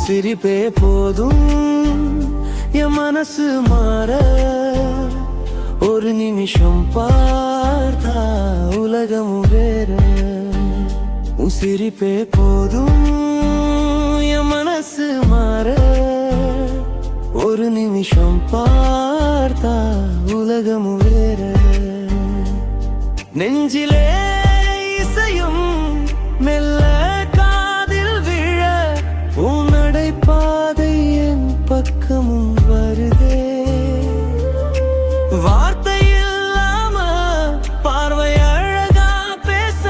சிரிப்பே போதும் என் மனசு மாற ஒரு நிமிஷம் பார்த்தா உலகமும் வேற உன் சிரிப்பே போதும் என் மனசு மாற ஒரு நிமிஷம் பார்த்தா உலகமும் வேற நெஞ்சிலே இசையும் மெல்ல காதில் விழ உன் நடைபாதை என் பக்கமும் வருதே வார்த்தை இல்லாம பார்வை அழகா பேச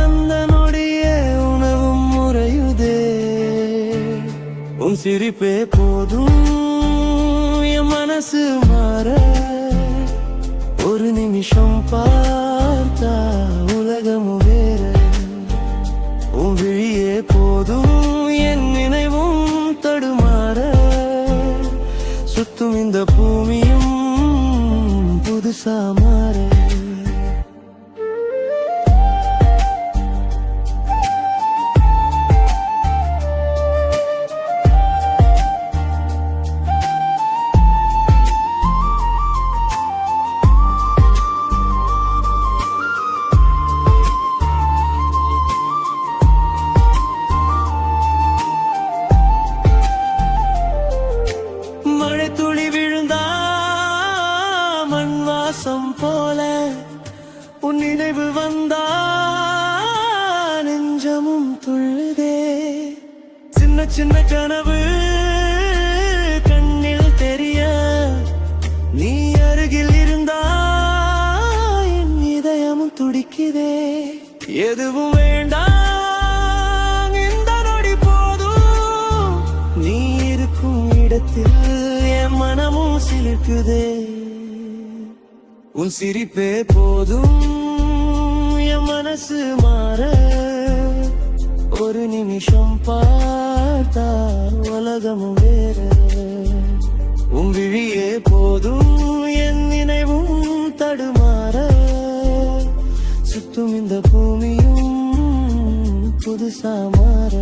அந்த நொடிய உணவும் முறையுதே உன் சிரிப்பே போதும் என் மனசு மாற ஒரு நிமிஷம் பார்த்தா உலகமும் வேற உன் விழியே போதும் என் நினைவும் தடுமாற சுத்தும் இந்த பூமியும் புதுசா மாற துளி விழுந்தா மண் வாசம் போல உன் நினைவு வந்தா நெஞ்சமும் துள்ளுதே சின்ன சின்ன கனவு கண்ணில் தெரிய நீ அருகில் இருந்தா என் இதயமும் துடிக்குதே எதுவும் வேண்டாம் இந்த நொடி போதும் நீ இருக்கும் இடத்தில் மனமும் சிலிர்க்குதே உன் சிரிப்பே போதும் என் மனசு மாற ஒரு நிமிஷம் பார்த்தா உலகமும் வேற உன் விழியே போதும் என் நினைவும் தடுமாற சுத்தும் இந்த பூமியும் புதுசா மாற